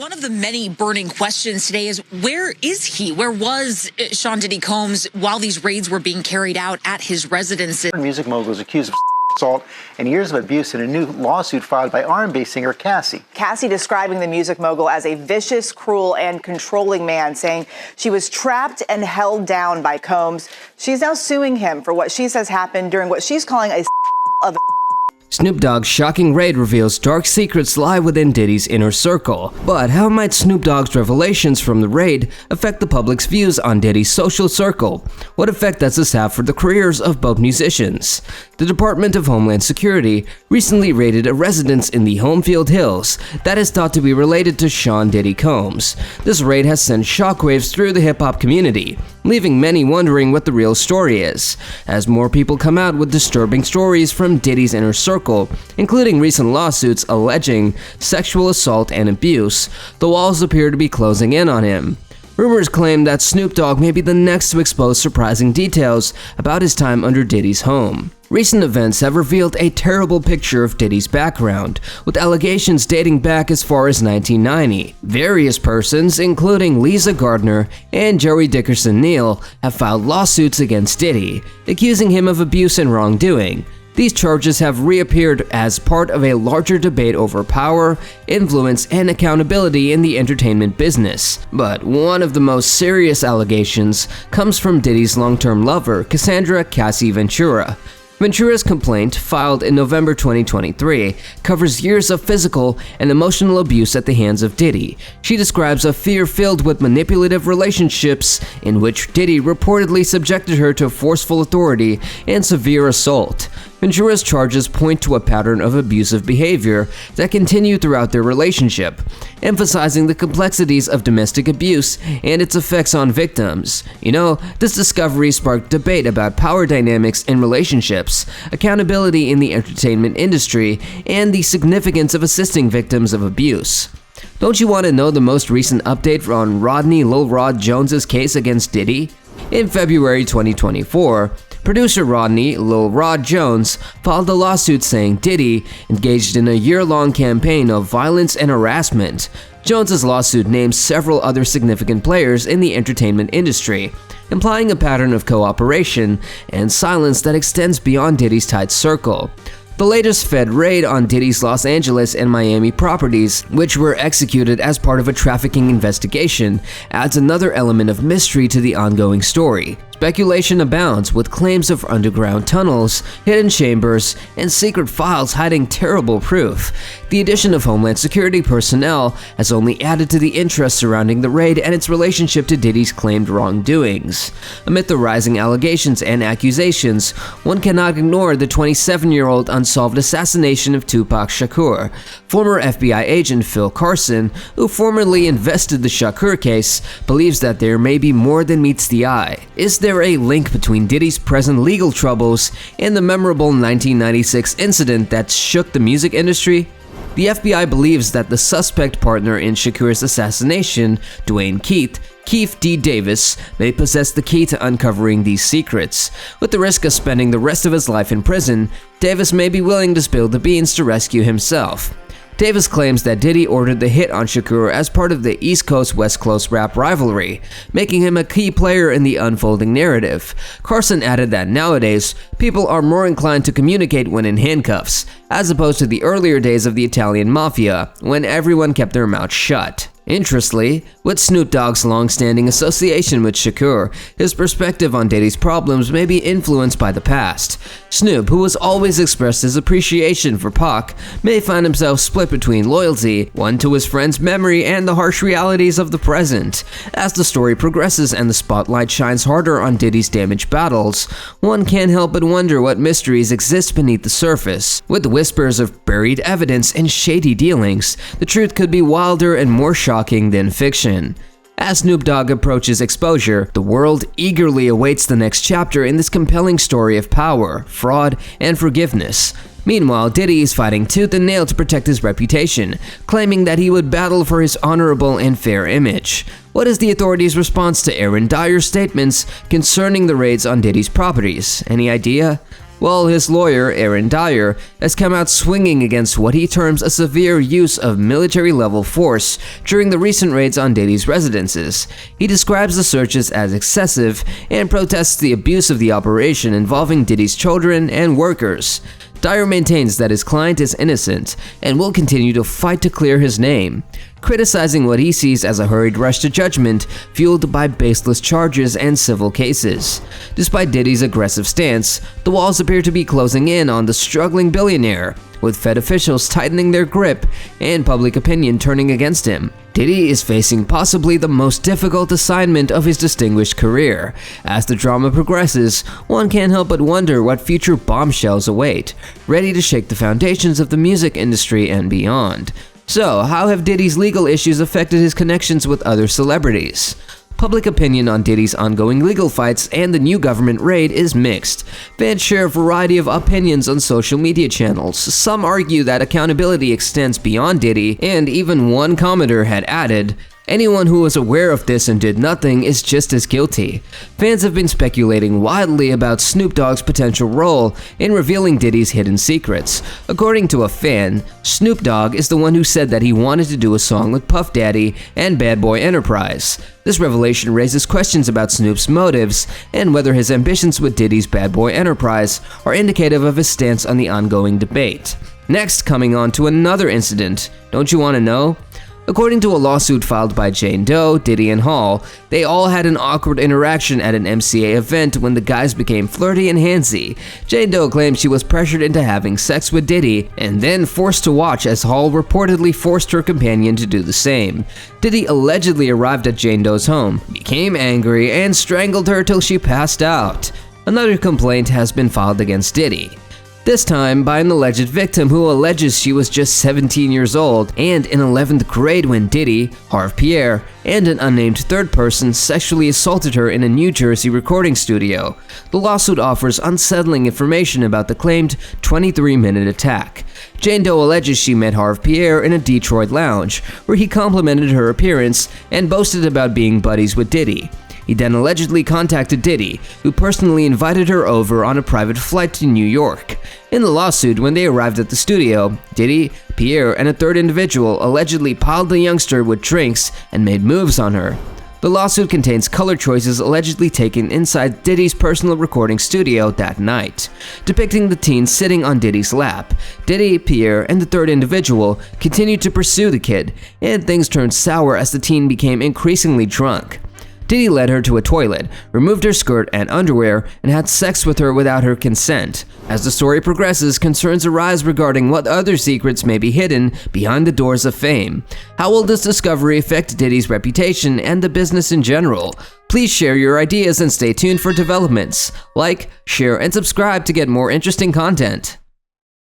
One of the many burning questions today is, where is he? Where was Sean Diddy Combs while these raids were being carried out at his residence? Music mogul is accused of assault and years of abuse in a new lawsuit filed by R&B singer Cassie. Cassie describing the music mogul as a vicious, cruel, and controlling man, saying she was trapped and held down by Combs. She's now suing him for what she says happened during what she's calling a of Snoop Dogg's shocking raid reveals dark secrets lie within Diddy's inner circle. But how might Snoop Dogg's revelations from the raid affect the public's views on Diddy's social circle? What effect does this have for the careers of both musicians? The Department of Homeland Security recently raided a residence in the Homefield Hills that is thought to be related to Sean Diddy Combs. This raid has sent shockwaves through the hip-hop community, leaving many wondering what the real story is, as more people come out with disturbing stories from Diddy's inner circle, including recent lawsuits alleging sexual assault and abuse. The walls appear to be closing in on him. Rumors claim that Snoop Dogg may be the next to expose surprising details about his time under Diddy's home. Recent events have revealed a terrible picture of Diddy's background, with allegations dating back as far as 1990. Various persons, including Lisa Gardner and Joey Dickerson Neal, have filed lawsuits against Diddy, accusing him of abuse and wrongdoing. These charges have reappeared as part of a larger debate over power, influence, and accountability in the entertainment business. But one of the most serious allegations comes from Diddy's long-term lover, Cassandra "Cassie" Ventura. Ventura's complaint, filed in November 2023, covers years of physical and emotional abuse at the hands of Diddy. She describes a fear filled with manipulative relationships in which Diddy reportedly subjected her to forceful authority and severe assault. Ventura's charges point to a pattern of abusive behavior that continued throughout their relationship, emphasizing the complexities of domestic abuse and its effects on victims. This discovery sparked debate about power dynamics in relationships, accountability in the entertainment industry, and the significance of assisting victims of abuse. Don't you want to know the most recent update on Rodney Lil Rod Jones's case against Diddy? In February 2024, producer Rodney Lil Rod Jones filed a lawsuit saying Diddy engaged in a year-long campaign of violence and harassment. Jones's lawsuit names several other significant players in the entertainment industry, implying a pattern of cooperation and silence that extends beyond Diddy's tight circle. The latest Fed raid on Diddy's Los Angeles and Miami properties, which were executed as part of a trafficking investigation, adds another element of mystery to the ongoing story. Speculation abounds, with claims of underground tunnels, hidden chambers, and secret files hiding terrible proof. The addition of Homeland Security personnel has only added to the interest surrounding the raid and its relationship to Diddy's claimed wrongdoings. Amid the rising allegations and accusations, one cannot ignore the 27-year-old unsolved assassination of Tupac Shakur. Former FBI agent Phil Carson, who formerly invested the Shakur case, believes that there may be more than meets the eye. Is there a link between Diddy's present legal troubles and the memorable 1996 incident that shook the music industry? The FBI believes that the suspect partner in Shakur's assassination, Dwayne Keith D. Davis, may possess the key to uncovering these secrets. With the risk of spending the rest of his life in prison, Davis may be willing to spill the beans to rescue himself. Davis claims that Diddy ordered the hit on Shakur as part of the East Coast-West Coast rap rivalry, making him a key player in the unfolding narrative. Carson added that nowadays, people are more inclined to communicate when in handcuffs, as opposed to the earlier days of the Italian mafia, when everyone kept their mouth shut. Interestingly, with Snoop Dogg's long-standing association with Shakur, his perspective on Diddy's problems may be influenced by the past. Snoop, who has always expressed his appreciation for Pac, may find himself split between loyalty, one to his friend's memory, and the harsh realities of the present. As the story progresses and the spotlight shines harder on Diddy's damaged battles, one can't help but wonder what mysteries exist beneath the surface. With whispers of buried evidence and shady dealings, the truth could be wilder and more shocking than fiction. As Snoop Dogg approaches exposure, the world eagerly awaits the next chapter in this compelling story of power, fraud, and forgiveness. Meanwhile, Diddy is fighting tooth and nail to protect his reputation, claiming that he would battle for his honorable and fair image. What is the authorities' response to Aaron Dyer's statements concerning the raids on Diddy's properties? Any idea? while his lawyer, Aaron Dyer, has come out swinging against what he terms a severe use of military-level force during the recent raids on Diddy's residences. He describes the searches as excessive and protests the abuse of the operation involving Diddy's children and workers. Dyer maintains that his client is innocent and will continue to fight to clear his name, criticizing what he sees as a hurried rush to judgment fueled by baseless charges and civil cases. Despite Diddy's aggressive stance, the walls appear to be closing in on the struggling billionaire, with Fed officials tightening their grip and public opinion turning against him. Diddy is facing possibly the most difficult assignment of his distinguished career. As the drama progresses, one can't help but wonder what future bombshells await, ready to shake the foundations of the music industry and beyond. So, how have Diddy's legal issues affected his connections with other celebrities? Public opinion on Diddy's ongoing legal fights and the new government raid is mixed. Fans share a variety of opinions on social media channels. Some argue that accountability extends beyond Diddy, and even one commenter had added, "Anyone who was aware of this and did nothing is just as guilty." Fans have been speculating wildly about Snoop Dogg's potential role in revealing Diddy's hidden secrets. According to a fan, Snoop Dogg is the one who said that he wanted to do a song with Puff Daddy and Bad Boy Enterprise. This revelation raises questions about Snoop's motives and whether his ambitions with Diddy's Bad Boy Enterprise are indicative of his stance on the ongoing debate. Next, coming on to another incident. Don't you want to know? According to a lawsuit filed by Jane Doe, Diddy, and Hall, they all had an awkward interaction at an MCA event when the guys became flirty and handsy. Jane Doe claimed she was pressured into having sex with Diddy and then forced to watch as Hall reportedly forced her companion to do the same. Diddy allegedly arrived at Jane Doe's home, became angry, and strangled her till she passed out. Another complaint has been filed against Diddy, this time by an alleged victim who alleges she was just 17 years old and in 11th grade when Diddy, Harve Pierre, and an unnamed third person sexually assaulted her in a New Jersey recording studio. The lawsuit offers unsettling information about the claimed 23-minute attack. Jane Doe alleges she met Harve Pierre in a Detroit lounge, where he complimented her appearance and boasted about being buddies with Diddy. He then allegedly contacted Diddy, who personally invited her over on a private flight to New York. In the lawsuit, when they arrived at the studio, Diddy, Pierre, and a third individual allegedly piled the youngster with drinks and made moves on her. The lawsuit contains color choices allegedly taken inside Diddy's personal recording studio that night, depicting the teen sitting on Diddy's lap. Diddy, Pierre, and the third individual continued to pursue the kid, and things turned sour as the teen became increasingly drunk. Diddy led her to a toilet, removed her skirt and underwear, and had sex with her without her consent. As the story progresses, concerns arise regarding what other secrets may be hidden behind the doors of fame. How will this discovery affect Diddy's reputation and the business in general? Please share your ideas and stay tuned for developments. Like, share, and subscribe to get more interesting content.